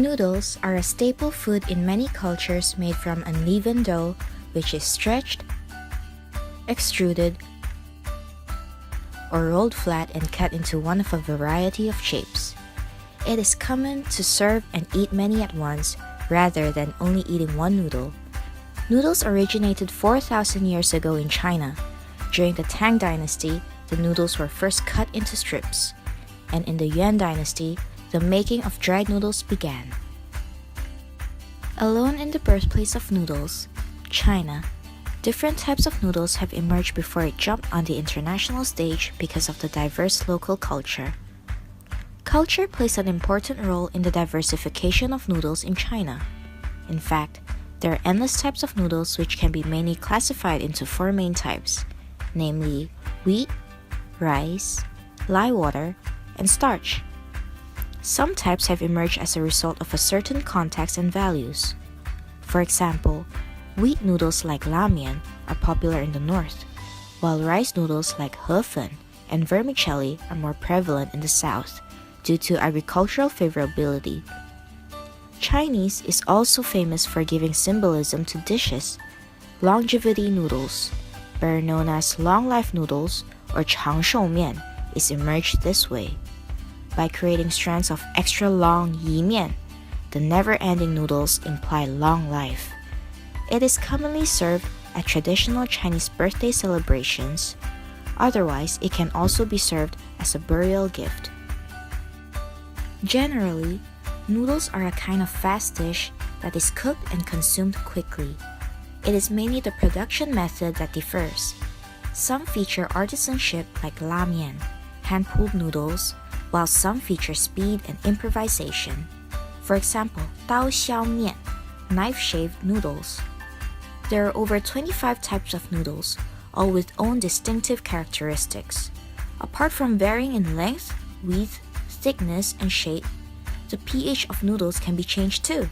Noodles are a staple food in many cultures made from uneven dough which is stretched, extruded, or rolled flat and cut into one of a variety of shapes. It is common to serve and eat many at once rather than only eating one noodle. Noodles originated 4,000 years ago in China. During the Tang Dynasty, the noodles were first cut into strips, and in the Yuan Dynasty, the making of dried noodles began. Alone in the birthplace of noodles, China, different types of noodles have emerged before it jumped on the international stage because of the diverse local culture. Culture plays an important role in the diversification of noodles in China. In fact, there are endless types of noodles which can be mainly classified into four main types, namely wheat, rice, lye water, and starch. Some types have emerged as a result of a certain context and values. For example, wheat noodles like ramen are popular in the north, while rice noodles like hefen and vermicelli are more prevalent in the south due to agricultural favorability. Chinese is also famous for giving symbolism to dishes. Longevity noodles, better known as long life noodles or 长寿面, is emerged this way. By creating strands of extra long yi mian, the never-ending noodles imply long life. It is commonly served at traditional Chinese birthday celebrations. Otherwise, it can also be served as a burial gift. Generally, noodles are a kind of fast dish that is cooked and consumed quickly. It is mainly the production method that differs. Some feature artisanship like ramen, hand-pulled noodles, while some feature speed and improvisation. For example, 刀削面, knife-shaved noodles. There are over 25 types of noodles, all with own distinctive characteristics. Apart from varying in length, width, thickness, and shape, the pH of noodles can be changed too.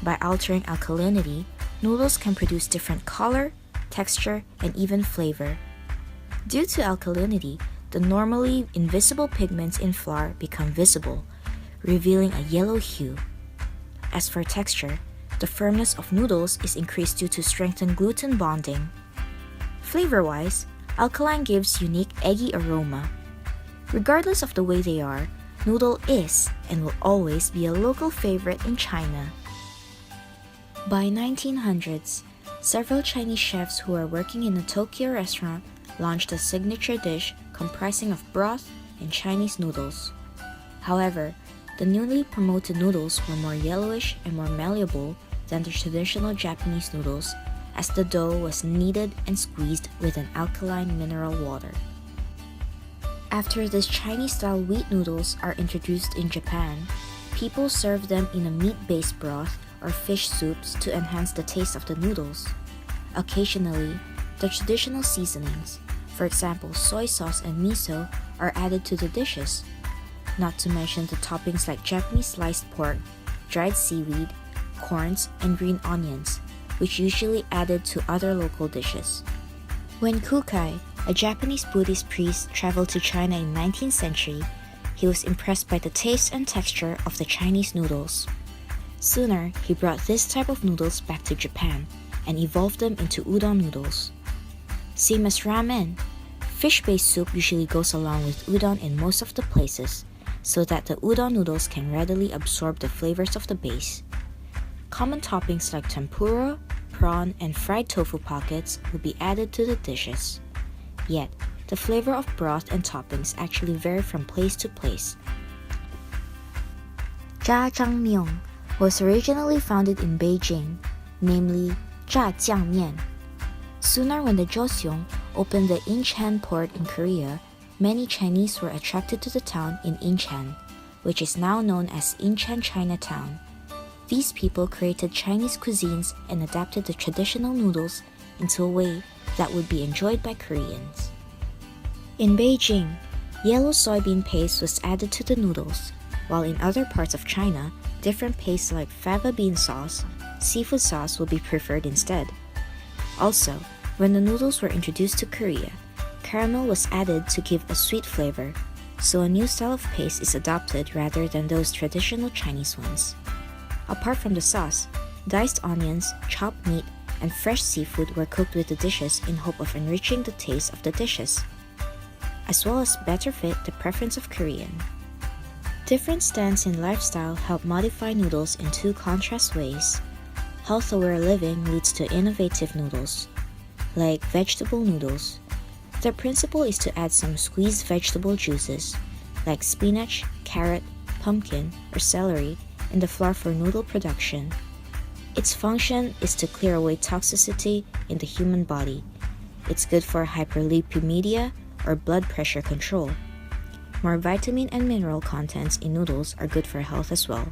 By altering alkalinity, noodles can produce different color, texture, and even flavor. Due to alkalinity, the normally invisible pigments in flour become visible, revealing a yellow hue. As for texture, the firmness of noodles is increased due to strengthened gluten bonding. Flavor-wise, alkaline gives unique eggy aroma. Regardless of the way they are, noodle is and will always be a local favorite in China. By 1900s, several Chinese chefs who were working in a Tokyo restaurant launched a signature dish comprising of broth and Chinese noodles. However, the newly promoted noodles were more yellowish and more malleable than the traditional Japanese noodles, as the dough was kneaded and squeezed with an alkaline mineral water. After these Chinese-style wheat noodles are introduced in Japan, people serve them in a meat-based broth or fish soups to enhance the taste of the noodles. Occasionally, the traditional seasonings, for example soy sauce and miso, are added to the dishes, not to mention the toppings like Japanese sliced pork, dried seaweed, corns, and green onions, which usually added to other local dishes. When Kukai, a Japanese Buddhist priest, traveled to China in the 19th century, he was impressed by the taste and texture of the Chinese noodles. Sooner, he brought this type of noodles back to Japan and evolved them into udon noodles. Same as ramen, fish-based soup usually goes along with udon in most of the places, so that the udon noodles can readily absorb the flavors of the base. Common toppings like tempura, prawn, and fried tofu pockets will be added to the dishes. Yet, the flavor of broth and toppings actually vary from place to place. Jjajangmyeon was originally founded in Beijing, namely 炸酱面. Sooner, when the Joseon opened the Incheon port in Korea, many Chinese were attracted to the town in Incheon, which is now known as Incheon Chinatown. These people created Chinese cuisines and adapted the traditional noodles into a way that would be enjoyed by Koreans. In Beijing, yellow soybean paste was added to the noodles, while in other parts of China, different pastes like fava bean sauce, seafood sauce will be preferred instead. Also, when the noodles were introduced to Korea, caramel was added to give a sweet flavor, so a new style of paste is adopted rather than those traditional Chinese ones. Apart from the sauce, diced onions, chopped meat, and fresh seafood were cooked with the dishes in hope of enriching the taste of the dishes, as well as better fit the preference of Korean. Different stands in lifestyle help modify noodles in two contrast ways. Health-aware living leads to innovative noodles, like vegetable noodles. The principle is to add some squeezed vegetable juices, like spinach, carrot, pumpkin, or celery, in the flour for noodle production. Its function is to clear away toxicity in the human body. It's good for hyperlipidemia or blood pressure control. More vitamin and mineral contents in noodles are good for health as well.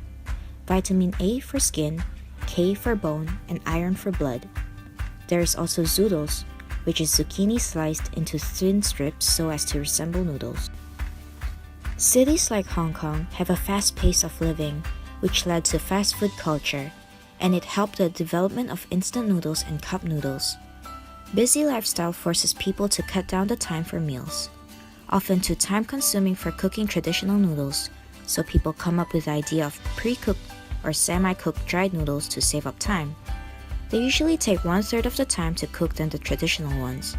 Vitamin A for skin, K for bone, and iron for blood. There is also zoodles, which is zucchini sliced into thin strips so as to resemble noodles. Cities like Hong Kong have a fast pace of living, which led to fast food culture, and it helped the development of instant noodles and cup noodles. Busy lifestyle forces people to cut down the time for meals, often too time-consuming for cooking traditional noodles, so people come up with the idea of pre-cooked or semi-cooked dried noodles to save up time. They usually take 1/3 of the time to cook than the traditional ones.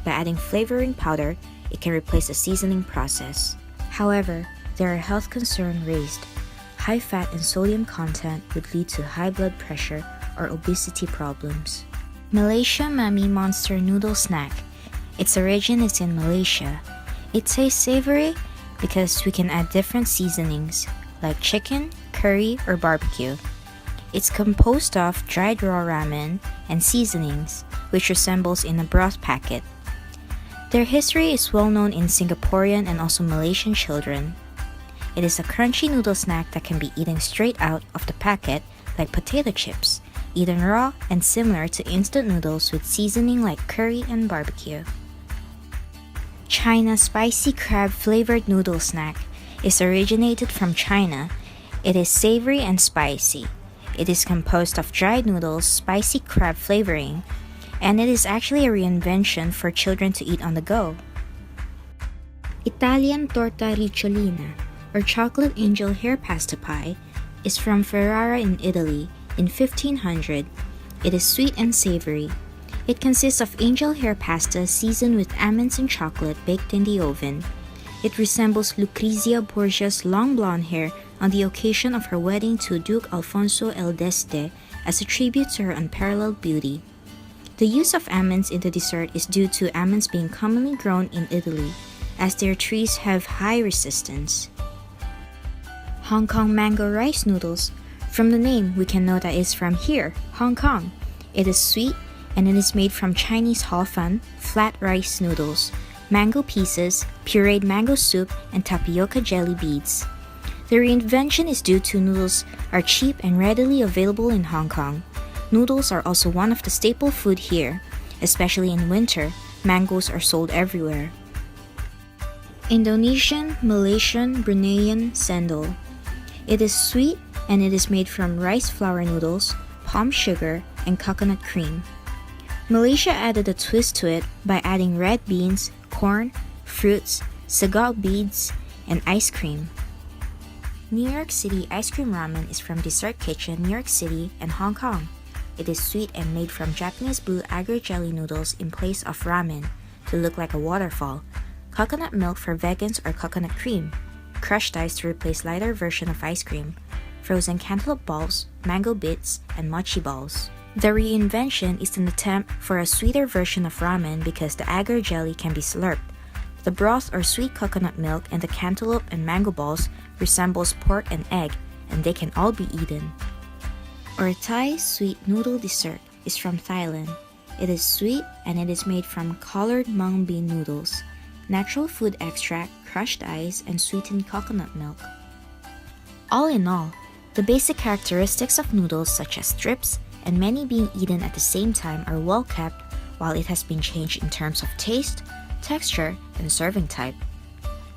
By adding flavoring powder, it can replace the seasoning process. However, there are health concerns raised. High fat and sodium content would lead to high blood pressure or obesity problems. Malaysia Mami Monster Noodle Snack. Its origin is in Malaysia. It tastes savory because we can add different seasonings, like chicken, curry, or barbecue. It's composed of dried raw ramen and seasonings, which resembles in a broth packet. Their history is well known in Singaporean and also Malaysian children. It is a crunchy noodle snack that can be eaten straight out of the packet, like potato chips, eaten raw and similar to instant noodles with seasoning like curry and barbecue. China Spicy Crab Flavored Noodle Snack is originated from China. It is savory and spicy. It is composed of dried noodles, spicy crab flavoring, and it is actually a reinvention for children to eat on the go. Italian Torta Ricciolina, or Chocolate Angel Hair Pasta Pie, is from Ferrara in Italy in 1500. It is sweet and savory. It consists of angel hair pasta seasoned with almonds and chocolate baked in the oven. It resembles Lucrezia Borgia's long blonde hair on the occasion of her wedding to Duke Alfonso el Deste as a tribute to her unparalleled beauty. The use of almonds in the dessert is due to almonds being commonly grown in Italy, as their trees have high resistance. Hong Kong Mango Rice Noodles. From the name, we can know that it's from here, Hong Kong. It is sweet, and it is made from Chinese hao fan, flat rice noodles, mango pieces, pureed mango soup, and tapioca jelly beads. The reinvention is due to noodles are cheap and readily available in Hong Kong. Noodles are also one of the staple food here, especially in winter. Mangoes are sold everywhere. Indonesian, Malaysian, Bruneian sendol. It is sweet and it is made from rice flour noodles, palm sugar, and coconut cream. Malaysia added a twist to it by adding red beans, corn, fruits, sagok beads, and ice cream. New York City ice cream ramen is from Dessert Kitchen, New York City, and Hong Kong. It is sweet and made from Japanese blue agar jelly noodles in place of ramen to look like a waterfall, coconut milk for vegans or coconut cream, crushed ice to replace lighter version of ice cream, frozen cantaloupe balls, mango bits, and mochi balls. The reinvention is an attempt for a sweeter version of ramen because the agar jelly can be slurped. The broth or sweet coconut milk and the cantaloupe and mango balls resembles pork and egg, and they can all be eaten. Or Thai sweet noodle dessert is from Thailand. It is sweet and it is made from collared mung bean noodles, natural food extract, crushed ice, and sweetened coconut milk. All in all, the basic characteristics of noodles such as strips and many being eaten at the same time are well kept, while it has been changed in terms of taste, texture, and serving type.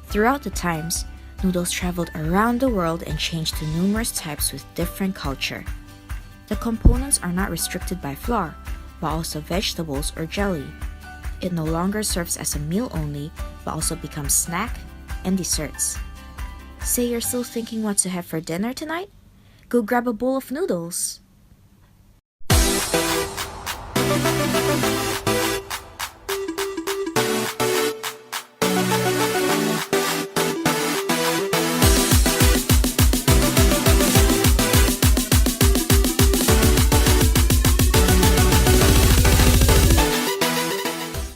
Throughout the times, noodles traveled around the world and changed to numerous types with different culture. The components are not restricted by flour, but also vegetables or jelly. It no longer serves as a meal only, but also becomes snack, and desserts. Say you're still thinking what to have for dinner tonight? Go grab a bowl of noodles.